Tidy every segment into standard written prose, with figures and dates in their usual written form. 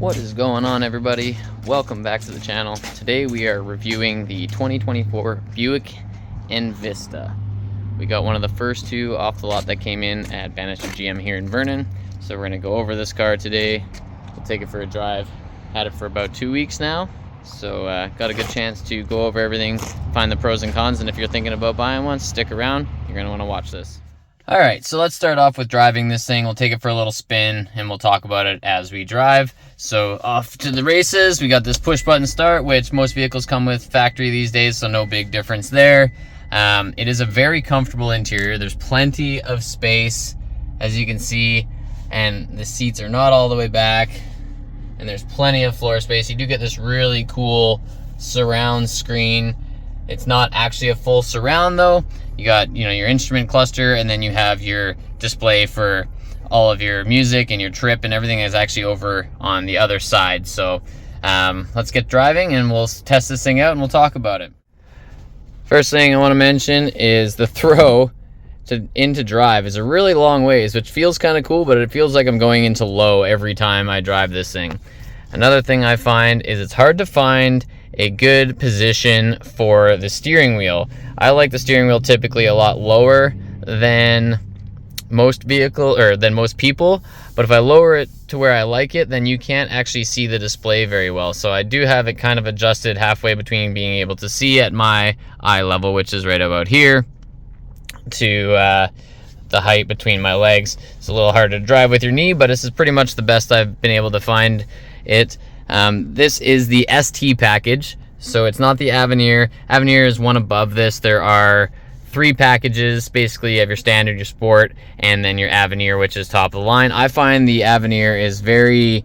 What is going on, everybody? Welcome back to the channel. Today we are reviewing the 2024 Buick Envista. We got one of the first two off the lot that came in at Bannister GM here in Vernon. So we're going to go over this car today. We'll take it for a drive. Had it for about 2 weeks now. So got a good chance to go over everything, find the pros and cons, and if you're thinking about buying one, stick around. You're going to want to watch this. Alright, so let's start off with driving this thing. We'll take it for a little spin and we'll talk about it as we drive. So off to the races. We got this push button start, which most vehicles come with factory these days, so no big difference there. It is a very comfortable interior. There's plenty of space, as you can see, and the seats are not all the way back, and there's plenty of floor space. You do get this really cool surround screen. It's not actually a full surround though. You got, your instrument cluster, and then you have your display for all of your music, and your trip and everything is actually over on the other side. So let's get driving and we'll test this thing out and we'll talk about it. First thing I want to mention is the throw into drive is a really long ways, which feels kind of cool, but it feels like I'm going into low every time I drive this thing. Another thing I find is it's hard to find a good position for the steering wheel. I like the steering wheel typically a lot lower than most people, but if I lower it to where I like it, then you can't actually see the display very well. So I do have it kind of adjusted halfway between being able to see at my eye level, which is right about here, to the height between my legs. It's a little hard to drive with your knee, but this is pretty much the best I've been able to find it. This is the ST package, so it's not the Avenir. Avenir is one above this. There are 3 packages. Basically, you have your standard, your sport, and then your Avenir, which is top of the line. I find the Avenir is very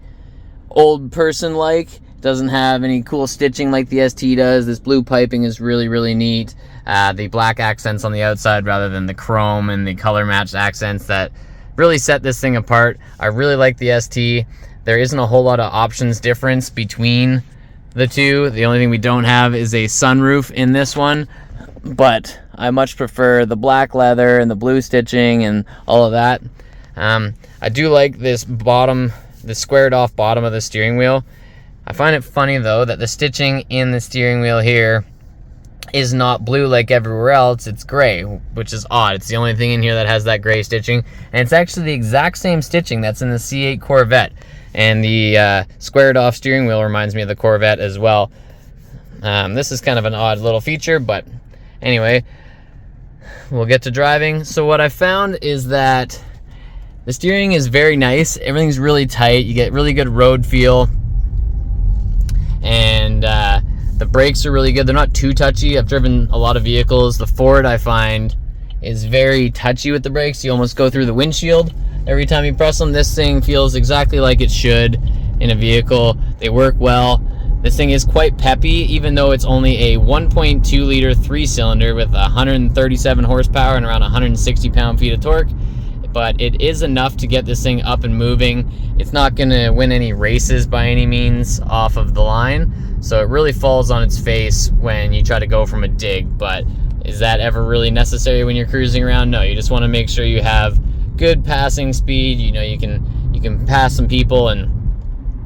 old person-like. Doesn't have any cool stitching like the ST does. This blue piping is really, really neat. The black accents on the outside rather than the chrome and the color matched accents that really set this thing apart. I really like the ST. There isn't a whole lot of options difference between the two. The only thing we don't have is a sunroof in this one, but I much prefer the black leather and the blue stitching and all of that. I do like this bottom, the squared off bottom of the steering wheel. I find it funny though that the stitching in the steering wheel here is not blue like everywhere else. It's gray, which is odd. It's the only thing in here that has that gray stitching, and it's actually the exact same stitching that's in the C8 Corvette. And the squared off steering wheel reminds me of the Corvette as well. This is kind of an odd little feature, but anyway, we'll get to driving. So what I found is that the steering is very nice. Everything's really tight. You get really good road feel. And the brakes are really good. They're not too touchy. I've driven a lot of vehicles. The Ford, I find, is very touchy with the brakes. You almost go through the windshield every time you press them. This thing feels exactly like it should in a vehicle. They work well. This thing is quite peppy, even though it's only a 1.2 liter 3-cylinder with 137 horsepower and around 160 pound-feet of torque. But it is enough to get this thing up and moving. It's not going to win any races by any means off of the line, so it really falls on its face when you try to go from a dig. But is that ever really necessary when you're cruising around? No, you just want to make sure you have good passing speed. You can pass some people and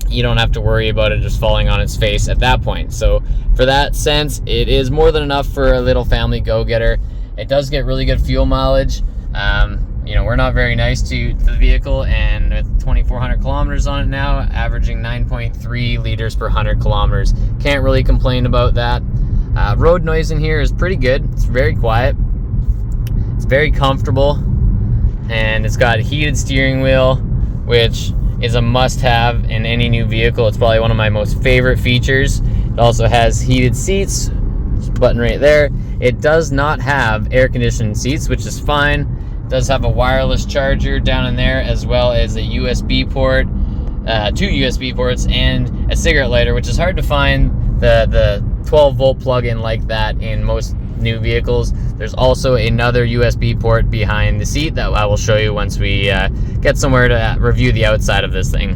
you don't have to worry about it just falling on its face at that point. So for that sense, it is more than enough for a little family go-getter. It does get really good fuel mileage. We're not very nice to the vehicle, and with 2,400 kilometers on it now, averaging 9.3 liters per 100 kilometers. Can't really complain about that. Road noise in here is pretty good. It's very quiet. It's very comfortable, and it's got a heated steering wheel, which is a must-have in any new vehicle. It's probably one of my most favorite features. It also has heated seats, button right there. It does not have air-conditioned seats, which is fine. Does have a wireless charger down in there, as well as a USB port, 2 USB ports, and a cigarette lighter, which is hard to find the 12-volt plug-in like that in most new vehicles. There's also another USB port behind the seat that I will show you once we get somewhere to review the outside of this thing.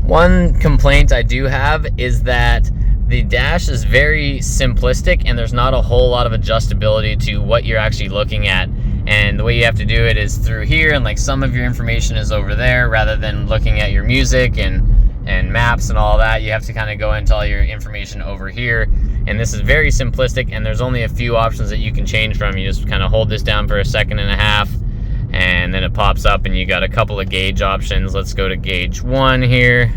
One complaint I do have is that the dash is very simplistic, and there's not a whole lot of adjustability to what you're actually looking at. And the way you have to do it is through here, and like some of your information is over there rather than looking at your music and and maps and all that. You have to kind of go into all your information over here, and this is very simplistic, and there's only a few options that you can change from. You just kind of hold this down for a second and a half, and then it pops up and you got a couple of gauge options. Let's go to gauge 1 here.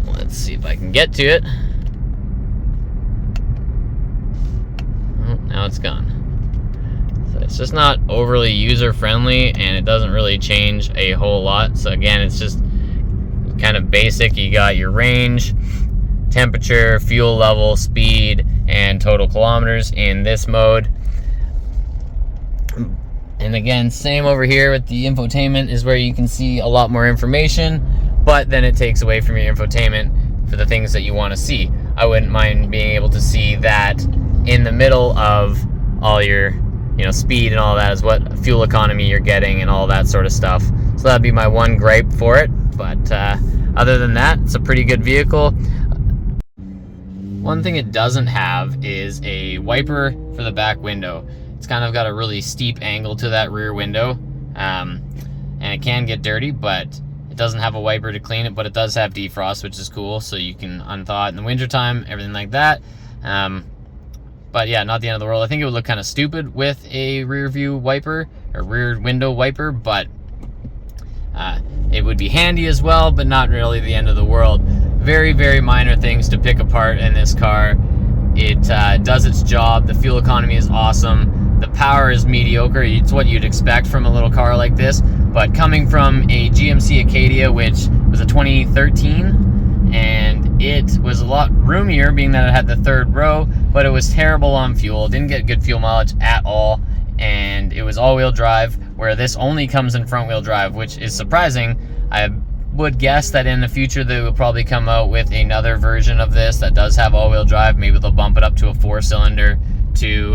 Let's see if I can get to it. Oh, now it's gone. So it's just not overly user friendly, and it doesn't really change a whole lot. So again, it's just kind of basic. You got your range, temperature, fuel level, speed, and total kilometers in this mode. And again, same over here with the infotainment is where you can see a lot more information, but then it takes away from your infotainment for the things that you want to see. I wouldn't mind being able to see that in the middle of all your, speed and all that, is what fuel economy you're getting and all that sort of stuff. So that'd be my one gripe for it, but other than that, it's a pretty good vehicle. One thing it doesn't have is a wiper for the back window. It's kind of got a really steep angle to that rear window, and it can get dirty, but it doesn't have a wiper to clean it, but it does have defrost, which is cool, so you can unthaw it in the wintertime, everything like that. But yeah, not the end of the world. I think it would look kind of stupid with a rear view wiper, or rear window wiper, but it would be handy as well, but not really the end of the world. Very, very minor things to pick apart in this car. It does its job. The fuel economy is awesome. The power is mediocre. It's what you'd expect from a little car like this, but coming from a GMC Acadia, which was a 2013, and it was a lot roomier, being that it had the third row, but it was terrible on fuel. Didn't get good fuel mileage at all, and it was all-wheel drive, where this only comes in front-wheel drive, which is surprising. I would guess that in the future they will probably come out with another version of this that does have all-wheel drive. Maybe they'll bump it up to a 4-cylinder to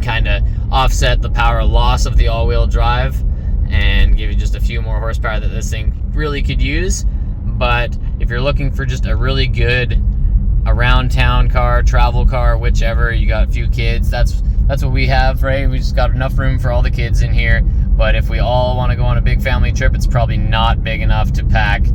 kind of offset the power loss of the all-wheel drive and give you just a few more horsepower that this thing really could use. But if you're looking for just a really good around town car, travel car, whichever, you got a few kids, that's what we have, right? We just got enough room for all the kids in here. But if we all want to go on a big family trip, it's probably not big enough to pack,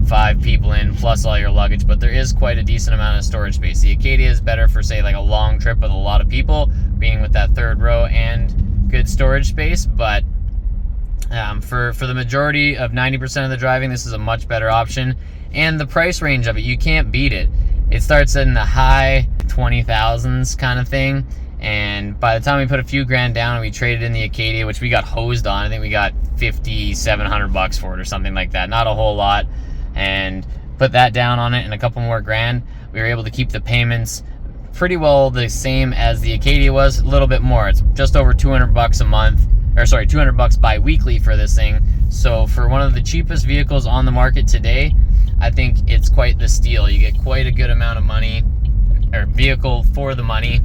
5 people in plus all your luggage, but there is quite a decent amount of storage space. The Acadia is better for, say, like a long trip with a lot of people, being with that third row and good storage space, but for the majority of 90% of the driving, this is a much better option. And the price range of it, you can't beat it. It starts in the high 20,000s kind of thing, and by the time we put a few grand down and we traded in the Acadia, which we got hosed on, I think we got $5,700 for it or something like that, not a whole lot, and put that down on it and a couple more grand, we were able to keep the payments pretty well the same as the Acadia was, a little bit more. It's just over $200 a month, or sorry, $200 bi-weekly for this thing. So for one of the cheapest vehicles on the market today, I think it's quite the steal. You get quite a good amount of money, or vehicle for the money.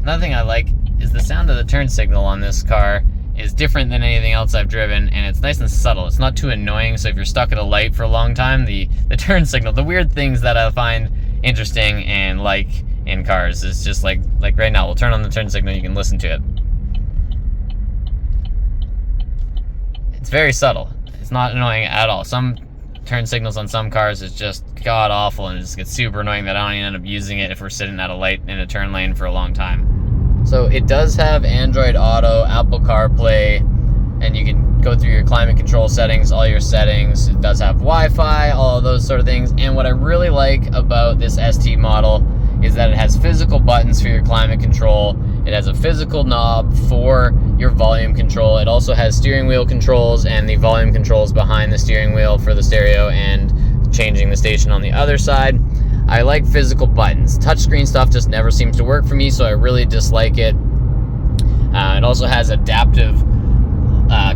Another thing I like is the sound of the turn signal on this car is different than anything else I've driven, and it's nice and subtle. It's not too annoying, so if you're stuck at a light for a long time, the turn signal, the weird things that I find interesting and like in cars is just like right now, we'll turn on the turn signal, you can listen to it. It's very subtle. It's not annoying at all. Some turn signals on some cars is just god awful, and it just gets super annoying that I don't even end up using it if we're sitting at a light in a turn lane for a long time. So it does have Android Auto, Apple CarPlay, and you can go through your climate control settings, all your settings. It does have Wi-Fi, all of those sort of things. And what I really like about this ST model is that it has physical buttons for your climate control. It has a physical knob for your volume control. It also has steering wheel controls and the volume controls behind the steering wheel for the stereo and changing the station on the other side. I like physical buttons. Touchscreen stuff just never seems to work for me, so I really dislike it. It also has adaptive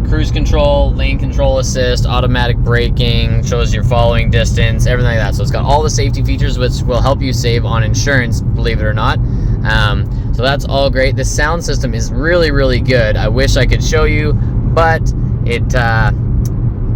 cruise control, lane control assist, automatic braking, shows your following distance, everything like that. So it's got all the safety features, which will help you save on insurance, believe it or not. So that's all great. The sound system is really, really good. I wish I could show you, but it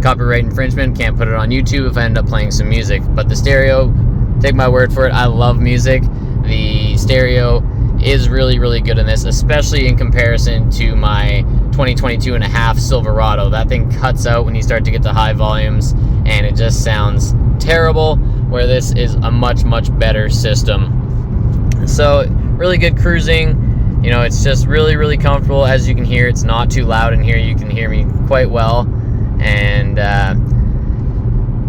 copyright infringement, can't put it on YouTube if I end up playing some music. But the stereo, take my word for it, I love music. The stereo is really, really good in this, especially in comparison to my 2022 and a half Silverado. That thing cuts out when you start to get to high volumes, and it just sounds terrible, where this is a much better system. So really good cruising. You know, it's just really comfortable. As you can hear, it's not too loud in here. You can hear me quite well, and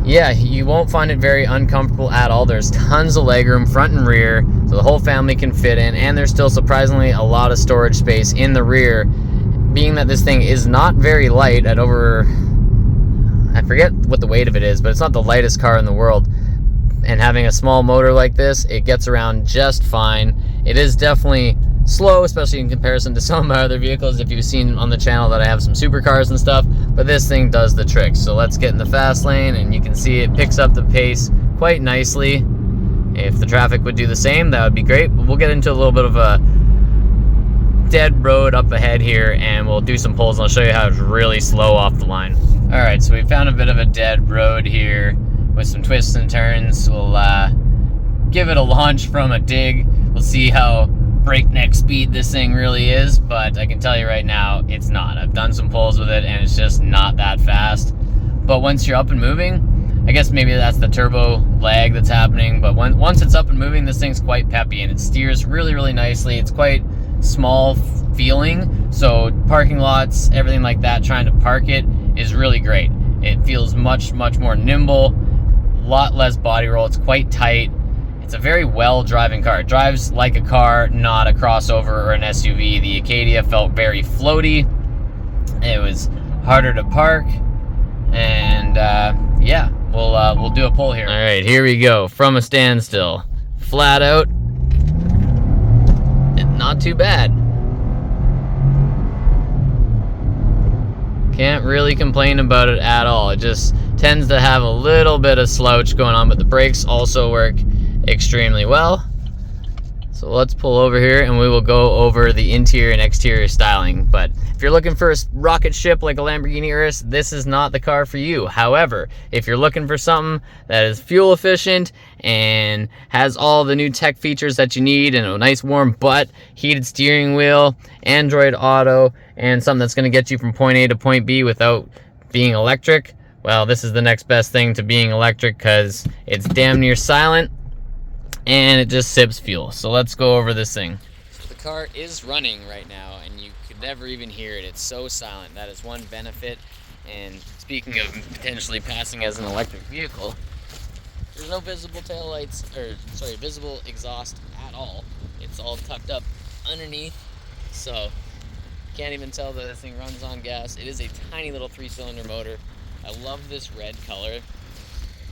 yeah, you won't find it very uncomfortable at all. There's tons of legroom front and rear, so the whole family can fit in, and there's still surprisingly a lot of storage space in the rear, being that this thing is not very light at over, I forget what the weight of it is, but it's not the lightest car in the world. And having a small motor like this, it gets around just fine. It is definitely slow, especially in comparison to some of my other vehicles, if you've seen on the channel that I have some supercars and stuff, but this thing does the trick. So let's get in the fast lane, and you can see it picks up the pace quite nicely. If the traffic would do the same, that would be great, but we'll get into a little bit of a dead road up ahead here, and we'll do some pulls, and I'll show you how it's really slow off the line. All right, so we found a bit of a dead road here with some twists and turns. We'll give it a launch from a dig. We'll see how breakneck speed this thing really is, but I can tell you right now, it's not. I've done some pulls with it, and it's just not that fast. But once you're up and moving, I guess maybe that's the turbo lag that's happening, but once it's up and moving, this thing's quite peppy, and it steers really nicely. It's quite small feeling, so parking lots, everything like that, trying to park it is really great. It feels much more nimble, a lot less body roll. It's quite tight. It's a very well driving car. It drives like a car, not a crossover or an SUV. The Acadia felt very floaty. It was harder to park, and yeah, we'll do a pull here. All right, here we go. From a standstill, flat out. Not too bad. Can't really complain about it at all. It just tends to have a little bit of slouch going on, but the brakes also work extremely well. So let's pull over here, and we will go over the interior and exterior styling. But if you're looking for a rocket ship like a Lamborghini Urus, this is not the car for you. However, if you're looking for something that is fuel efficient and has all the new tech features that you need, and a nice warm butt, heated steering wheel, Android Auto, and something that's going to get you from point A to point B without being electric, well, this is the next best thing to being electric, because it's damn near silent and it just sips fuel. So let's go over this thing. So the car is running right now, and you could never even hear it. It's so silent. That is one benefit. And speaking of potentially passing as an electric vehicle, there's no visible taillights, or sorry, visible exhaust at all. It's all tucked up underneath, so can't even tell that this thing runs on gas. It is a tiny little 3-cylinder motor. I love this red color.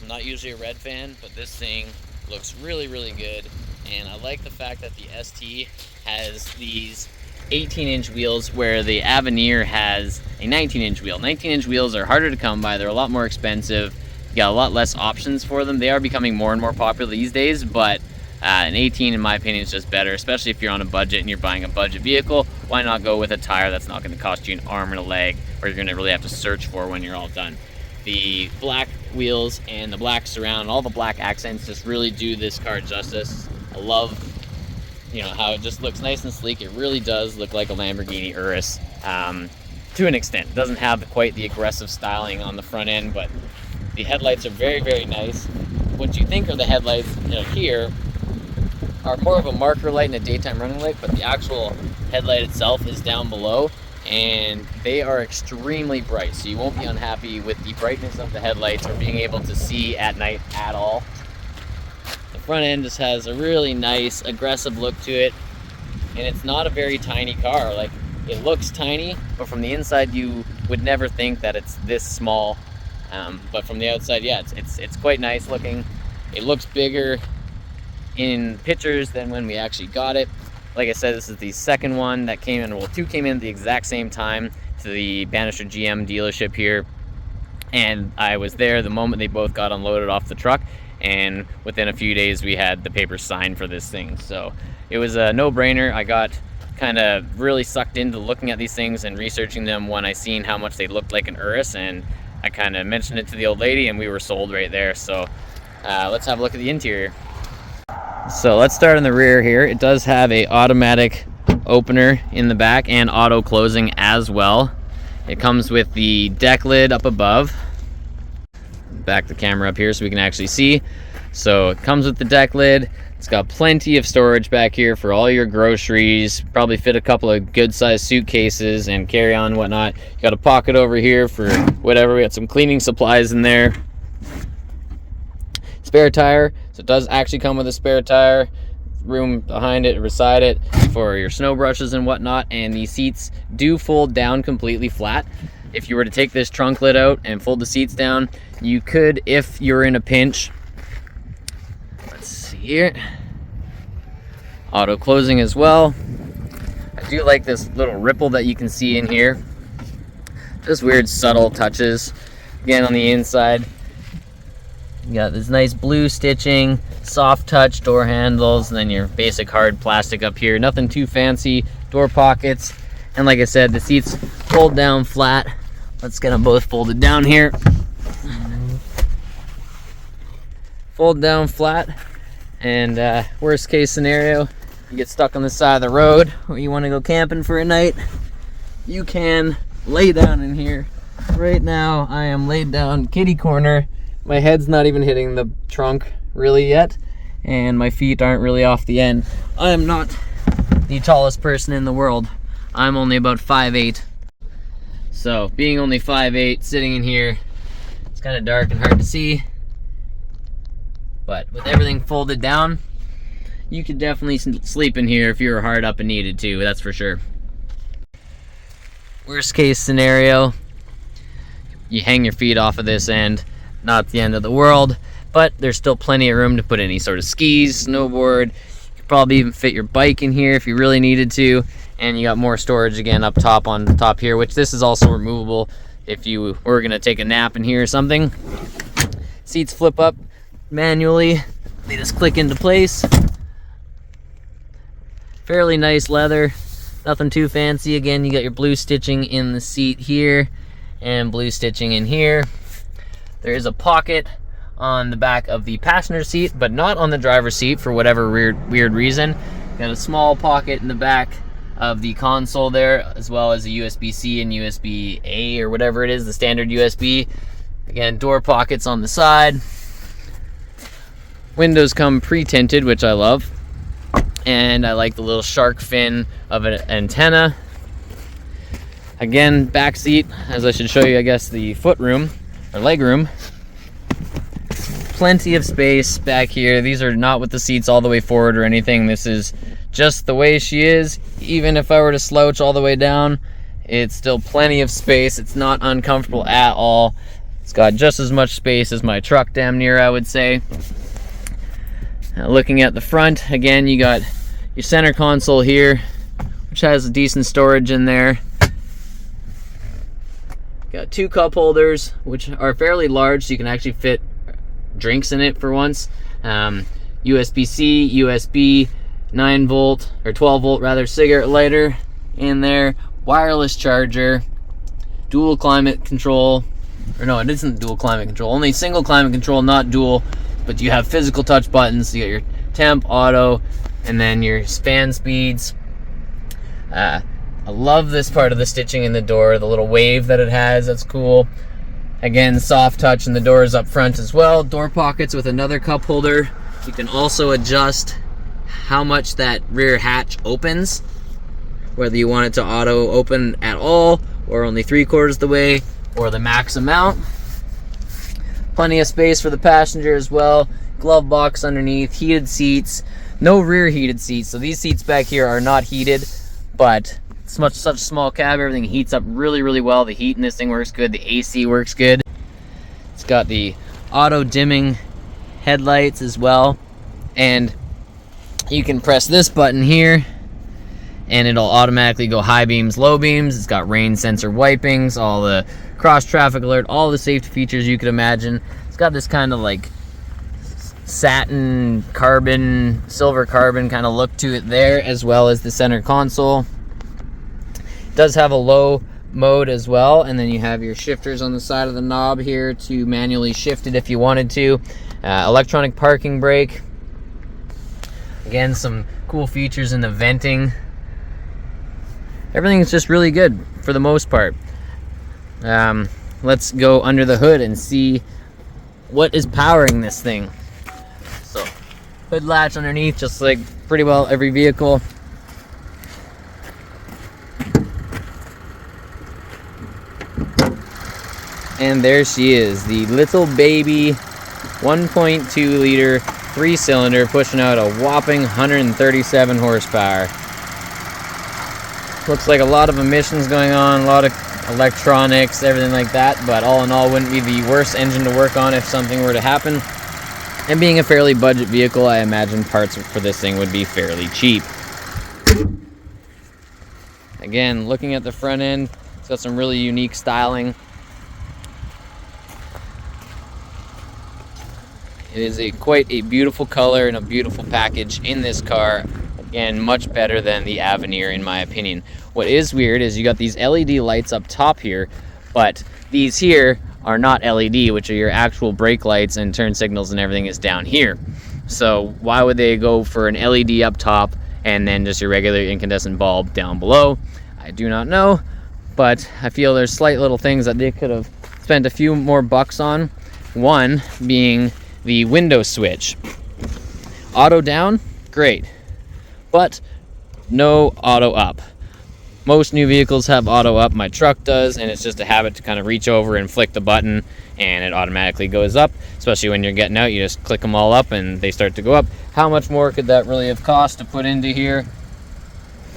I'm not usually a red fan, but this thing looks really good, and I like the fact that the ST has these 18-inch wheels where the Avenir has a 19-inch wheel. 19-inch wheels are harder to come by. They're a lot more expensive. You got a lot less options for them. They are becoming more and more popular these days, but an 18, in my opinion, is just better, especially if you're on a budget and you're buying a budget vehicle. Why not go with a tire that's not going to cost you an arm and a leg, or you're going to really have to search for when you're all done. The black wheels and the black surround, all the black accents just really do this car justice. I love, you know, how it just looks nice and sleek. It really does look like a Lamborghini Urus to an extent. It doesn't have quite the aggressive styling on the front end, but the headlights are very nice. What you think are the headlights, you know, here are more of a marker light and a daytime running light, but the actual headlight itself is down below, and they are extremely bright, so you won't be unhappy with the brightness of the headlights or being able to see at night at all. The front end just has a really nice aggressive look to it, and it's not a very tiny car. Like, it looks tiny, but from the inside you would never think that it's this small, but from the outside, yeah, it's quite nice looking. It looks bigger in pictures than when we actually got it. Like I said, this is the second one that came in. Well, two came in at the exact same time to the Bannister GM dealership here, and I was there the moment they both got unloaded off the truck, and within a few days we had the papers signed for this thing. So it was a no-brainer. I got kind of really sucked into looking at these things and researching them when I seen how much they looked like an Urus, and I kind of mentioned it to the old lady, and we were sold right there. So let's have a look at the interior. So let's start in the rear here. It does have a automatic opener in the back and auto closing as well. It comes with the deck lid up above. Back the camera up here so we can actually see. So it comes with the deck lid. It's got plenty of storage back here for all your groceries. Probably fit a couple of good sized suitcases and carry on and whatnot. You got a pocket over here for whatever. We got some cleaning supplies in there. Spare tire. So it does actually come with a spare tire. Room behind it, beside it, for your snow brushes and whatnot. And the seats do fold down completely flat. If you were to take this trunk lid out and fold the seats down, you could, if you're in a pinch. Let's see here. Auto closing as well. I do like this little ripple that you can see in here. Just weird subtle touches. Again, on the inside, you got this nice blue stitching, soft touch door handles, and then your basic hard plastic up here. Nothing too fancy. Door pockets. And like I said, the seats fold down flat. Let's get them both folded down here. Fold down flat. And worst case scenario, you get stuck on the side of the road or you want to go camping for a night, you can lay down in here. Right now, I am laid down kitty corner. My head's not even hitting the trunk really yet, and my feet aren't really off the end. I am not the tallest person in the world. I'm only about 5'8". So being only 5'8", sitting in here, it's kind of dark and hard to see. But with everything folded down, you could definitely sleep in here if you were hard up and needed to, that's for sure. Worst case scenario, you hang your feet off of this end. Not the end of the world, but there's still plenty of room to put any sort of skis, snowboard. You could probably even fit your bike in here if you really needed to. And you got more storage again up top on the top here, which this is also removable if you were gonna take a nap in here or something. Seats flip up manually. They just click into place. Fairly nice leather, nothing too fancy. Again, you got your blue stitching in the seat here and blue stitching in here. There is a pocket on the back of the passenger seat, but not on the driver's seat for whatever weird reason. Got a small pocket in the back of the console there, as well as a USB-C and USB-A or whatever it is, the standard USB. Again, door pockets on the side. Windows come pre-tinted, which I love. And I like the little shark fin of an antenna. Again, back seat, as I should show you, I guess, the foot room or leg room. Plenty of space back here. These are not with the seats all the way forward or anything. This is just the way she is. Even if I were to slouch all the way down, it's still plenty of space. It's not uncomfortable at all. It's got just as much space as my truck, damn near, I would say. Looking at the front, again, you got your center console here, which has decent storage in there. Got two cup holders, which are fairly large, so you can actually fit drinks in it for once. USB-C, USB, 9 volt, or 12 volt rather, cigarette lighter in there, wireless charger, dual climate control, or no, it isn't dual climate control, only single climate control, not dual, but you have physical touch buttons. You got your temp, auto, and then your fan speeds. I love this part of the stitching in the door, the little wave that it has, that's cool. Again, soft touch in the doors up front as well. Door pockets with another cup holder. You can also adjust how much that rear hatch opens, whether you want it to auto open at all, or only 3/4 the way, or the max amount. Plenty of space for the passenger as well. Glove box underneath, heated seats. No rear heated seats, so these seats back here are not heated, but it's such a small cab, everything heats up really well. The heat in this thing works good, the AC works good. It's got the auto dimming headlights as well, and you can press this button here and it'll automatically go high beams, low beams. It's got rain sensor wipings, all the cross traffic alert, all the safety features you could imagine. It's got this kind of like satin carbon, silver carbon kind of look to it there, as well as the center console. It does have a low mode as well, and then you have your shifters on the side of the knob here to manually shift it if you wanted to. Electronic parking brake. Again, some cool features in the venting everything's just really good for the most part. Let's go under the hood and see what is powering this thing. So, hood latch underneath, just like pretty well every vehicle. And there she is, the little baby 1.2 liter 3-cylinder pushing out a whopping 137 horsepower. Looks like a lot of emissions going on, a lot of electronics, everything like that, but all in all wouldn't be the worst engine to work on if something were to happen. And being a fairly budget vehicle, I imagine parts for this thing would be fairly cheap. Again, looking at the front end, it's got some really unique styling. It is quite a beautiful color and a beautiful package in this car. Again, much better than the Avenir in my opinion. What is weird is you got these LED lights up top here, but these here are not LED, which are your actual brake lights and turn signals, and everything is down here. So why would they go for an LED up top and then just your regular incandescent bulb down below? I do not know, but I feel there's slight little things that they could have spent a few more bucks on. One being the window switch. Auto down, great, but no auto up. Most new vehicles have auto up, my truck does, and it's just a habit to kind of reach over and flick the button and it automatically goes up. Especially when you're getting out, you just click them all up and they start to go up. How much more could that really have cost to put into here?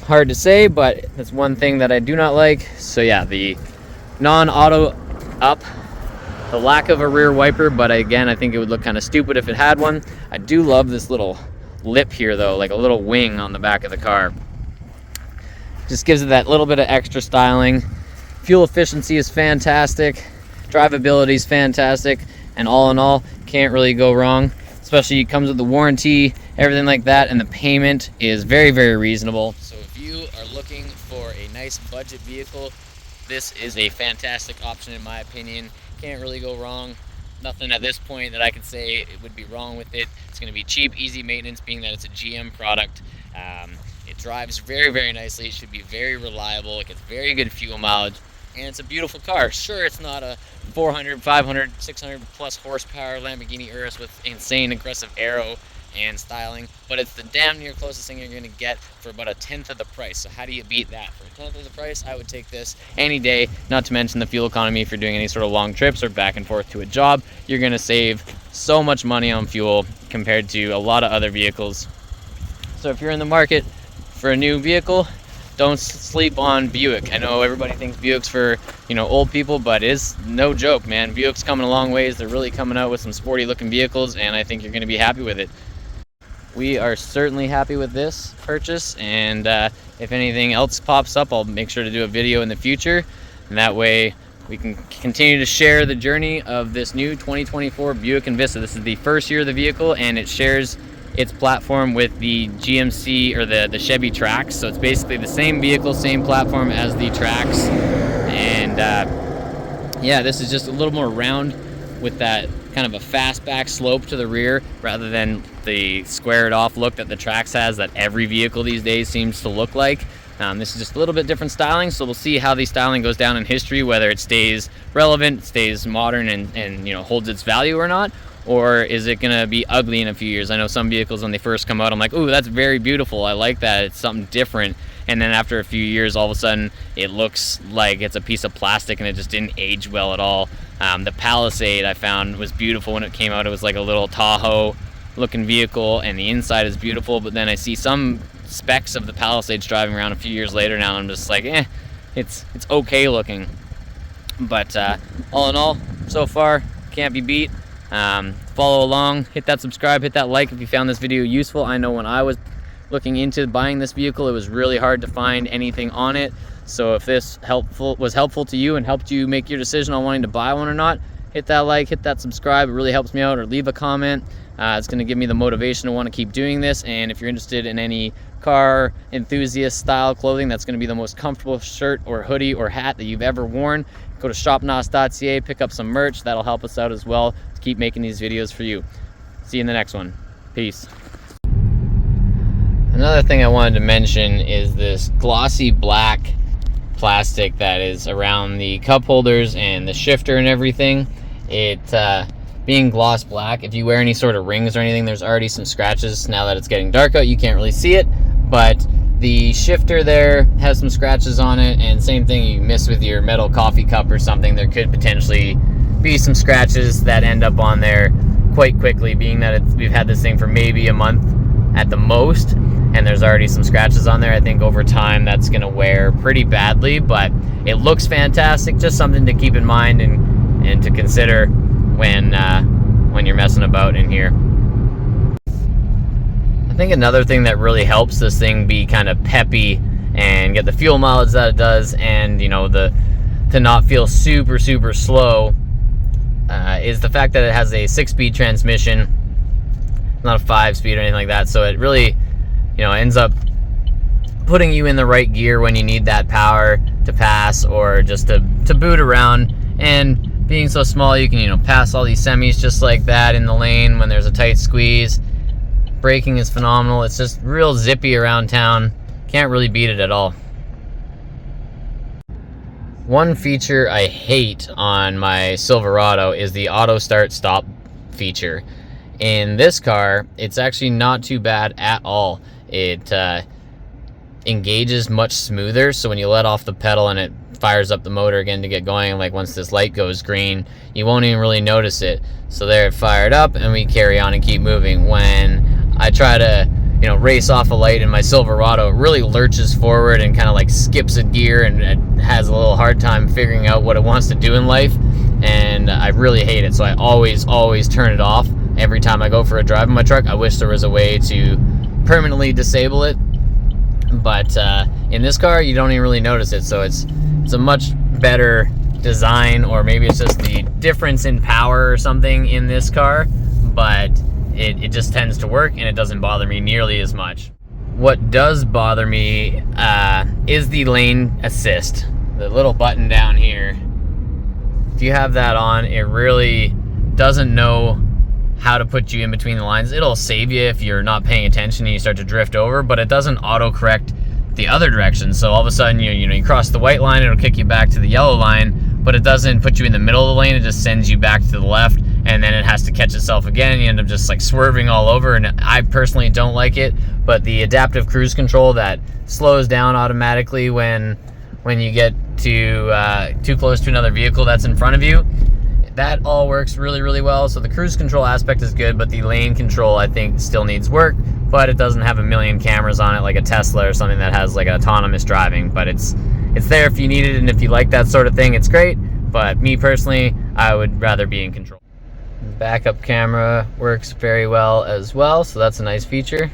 Hard to say, but that's one thing that I do not like. So yeah, the non-auto up, the lack of a rear wiper, but again, I think it would look kind of stupid if it had one. I do love this little lip here though, like a little wing on the back of the car. Just gives it that little bit of extra styling. Fuel efficiency is fantastic, drivability is fantastic, and all in all, can't really go wrong. Especially it comes with the warranty, everything like that, and the payment is very, very reasonable. So if you are looking for a nice budget vehicle, this is a fantastic option in my opinion. Can't really go wrong. Nothing at this point that I can say it would be wrong with it. It's going to be cheap, easy maintenance, being that it's a GM product. It drives very, very nicely. It should be very reliable. It gets very good fuel mileage, and it's a beautiful car. Sure, it's not a 400, 500, 600 plus horsepower Lamborghini Urus with insane aggressive aero and styling, but it's the damn near closest thing you're going to get for about 1/10 of the price. So how do you beat that? For 1/10 of the price, I would take this any day. Not to mention the fuel economy. If you're doing any sort of long trips or back and forth to a job, you're going to save so much money on fuel compared to a lot of other vehicles. So if you're in the market for a new vehicle, don't sleep on Buick. I know everybody thinks Buick's for, you know, old people, but it's no joke, man. Buick's coming a long ways. They're really coming out with some sporty looking vehicles, and I think you're going to be happy with it. We are certainly happy with this purchase, and if anything else pops up, I'll make sure to do a video in the future, and that way we can continue to share the journey of this new 2024 Buick Envista. This is the first year of the vehicle, and it shares its platform with the GMC or the Chevy Trax. So it's basically the same vehicle, same platform as the Trax, and yeah, this is just a little more round with that kind of a fastback slope to the rear rather than the squared off look that the Trax has that every vehicle these days seems to look like. This is just a little bit different styling, so we'll see how the styling goes down in history, whether it stays relevant, stays modern, and you know, holds its value or not, or is it gonna be ugly in a few years. I know some vehicles when they first come out, I'm like, ooh, that's very beautiful, I like that, it's something different, and then after a few years, all of a sudden it looks like it's a piece of plastic and it just didn't age well at all. The Palisade I found was beautiful when it came out. It was like a little Tahoe looking vehicle, and the inside is beautiful, but then I see some specs of the Palisades driving around a few years later now, and I'm just like, it's okay looking. But all in all, so far, can't be beat. Follow along, hit that subscribe, hit that like if you found this video useful. I know when I was looking into buying this vehicle, it was really hard to find anything on it. So if this was helpful to you and helped you make your decision on wanting to buy one or not, hit that like, hit that subscribe. It really helps me out, or leave a comment. It's going to give me the motivation to want to keep doing this. And if you're interested in any car enthusiast style clothing that's going to be the most comfortable shirt or hoodie or hat that you've ever worn, go to shopnos.ca, pick up some merch. That'll help us out as well to keep making these videos for you. See you in the next one. Peace. Another thing I wanted to mention is this glossy black plastic that is around the cup holders and the shifter and everything. It being gloss black, if you wear any sort of rings or anything, there's already some scratches. Now that it's getting dark out, you can't really see it, but the shifter there has some scratches on it, and same thing, you miss with your metal coffee cup or something, there could potentially be some scratches that end up on there quite quickly, being that we've had this thing for maybe a month at the most, and there's already some scratches on there. I think over time that's going to wear pretty badly, but it looks fantastic. Just something to keep in mind and to consider when you're messing about in here. I think another thing that really helps this thing be kind of peppy and get the fuel mileage that it does, and you know, to not feel super slow, is the fact that it has a 6-speed transmission, not a 5-speed or anything like that. So it really, you know, ends up putting you in the right gear when you need that power to pass or just to boot around. And being so small, you can, you know, pass all these semis just like that in the lane when there's a tight squeeze. Braking is phenomenal. It's just real zippy around town. Can't really beat it at all. One feature I hate on my Silverado is the auto start stop feature. In this car, it's actually not too bad at all. It engages much smoother, so when you let off the pedal and it fires up the motor again to get going, like once this light goes green, you won't even really notice it. So there, it fired up and we carry on and keep moving. When I try to, you know, race off a light in my Silverado, it really lurches forward and kind of like skips a gear, and it has a little hard time figuring out what it wants to do in life, and I really hate it. So I always turn it off every time I go for a drive in my truck. I wish there was a way to permanently disable it, but in this car you don't even really notice it. So it's a much better design, or maybe it's just the difference in power or something in this car, but it just tends to work and it doesn't bother me nearly as much. What does bother me is the lane assist, the little button down here. If you have that on, it really doesn't know how to put you in between the lines. It'll save you if you're not paying attention and you start to drift over, but it doesn't auto-correct the other direction. So all of a sudden, you cross the white line, it'll kick you back to the yellow line, but it doesn't put you in the middle of the lane. It just sends you back to the left, and then it has to catch itself again. You end up just like swerving all over, and I personally don't like it. But the adaptive cruise control that slows down automatically when you get too close to another vehicle that's in front of you, that all works really well. So the cruise control aspect is good, but the lane control I think still needs work. But it doesn't have a million cameras on it like a Tesla or something that has like autonomous driving. But it's there if you need it, and if you like that sort of thing, it's great. But me personally, I would rather be in control. Backup camera works very well as well, so that's a nice feature.